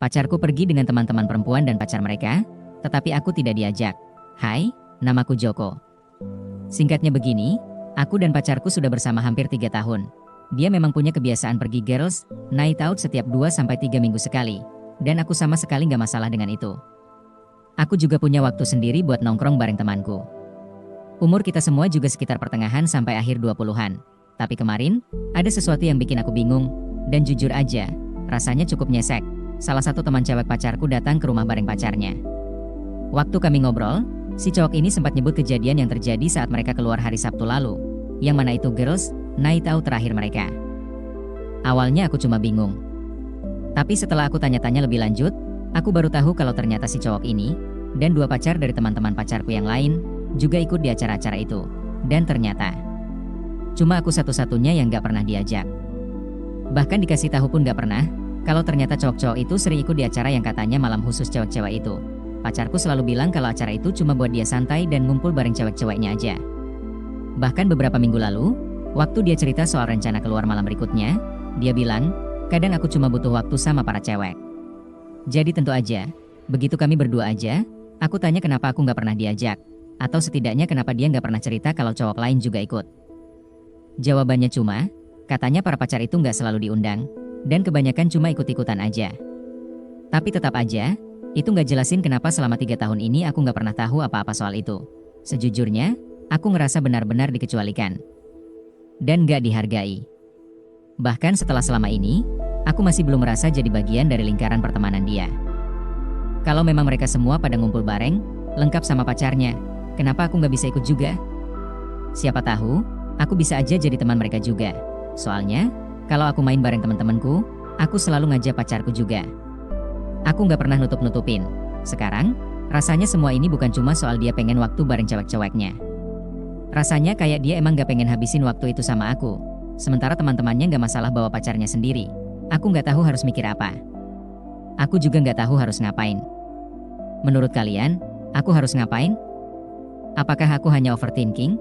Pacarku pergi dengan teman-teman perempuan dan pacar mereka, tetapi aku tidak diajak. Hai, namaku Joko. Singkatnya begini, aku dan pacarku sudah bersama hampir 3 tahun. Dia memang punya kebiasaan pergi girls night out setiap 2-3 minggu sekali. Dan aku sama sekali nggak masalah dengan itu. Aku juga punya waktu sendiri buat nongkrong bareng temanku. Umur kita semua juga sekitar pertengahan sampai akhir 20-an. Tapi kemarin, ada sesuatu yang bikin aku bingung. Dan jujur aja, rasanya cukup nyesek. Salah satu teman cewek pacarku datang ke rumah bareng pacarnya. Waktu kami ngobrol, si cowok ini sempat nyebut kejadian yang terjadi saat mereka keluar hari Sabtu lalu. Yang mana itu girls night out terakhir mereka. Awalnya aku cuma bingung. Tapi setelah aku tanya-tanya lebih lanjut, aku baru tahu kalau ternyata si cowok ini dan 2 pacar dari teman-teman pacarku yang lain juga ikut di acara-acara itu. Dan ternyata cuma aku satu-satunya yang gak pernah diajak. Bahkan dikasih tahu pun gak pernah kalau ternyata cowok-cowok itu sering ikut di acara yang katanya malam khusus cewek-cewek itu. Pacarku selalu bilang kalau acara itu cuma buat dia santai dan ngumpul bareng cewek-ceweknya aja. Bahkan beberapa minggu lalu, waktu dia cerita soal rencana keluar malam berikutnya, dia bilang, kadang aku cuma butuh waktu sama para cewek. Jadi tentu aja, begitu kami berdua aja, aku tanya kenapa aku gak pernah diajak. Atau setidaknya kenapa dia gak pernah cerita kalau cowok lain juga ikut. Jawabannya cuma, katanya para pacar itu gak selalu diundang, dan kebanyakan cuma ikut-ikutan aja. Tapi tetap aja, itu gak jelasin kenapa selama 3 tahun ini aku gak pernah tahu apa-apa soal itu. Sejujurnya, aku ngerasa benar-benar dikecualikan. Dan gak dihargai. Bahkan setelah selama ini, aku masih belum merasa jadi bagian dari lingkaran pertemanan dia. Kalau memang mereka semua pada ngumpul bareng, lengkap sama pacarnya, kenapa aku gak bisa ikut juga? Siapa tahu, aku bisa aja jadi teman mereka juga. Soalnya, kalau aku main bareng teman-temanku, aku selalu ngajak pacarku juga. Aku gak pernah nutup-nutupin. Sekarang, rasanya semua ini bukan cuma soal dia pengen waktu bareng cewek-ceweknya. Rasanya kayak dia emang gak pengen habisin waktu itu sama aku. Sementara teman-temannya gak masalah bawa pacarnya sendiri. Aku gak tahu harus mikir apa. Aku juga gak tahu harus ngapain. Menurut kalian, aku harus ngapain? Apakah aku hanya overthinking?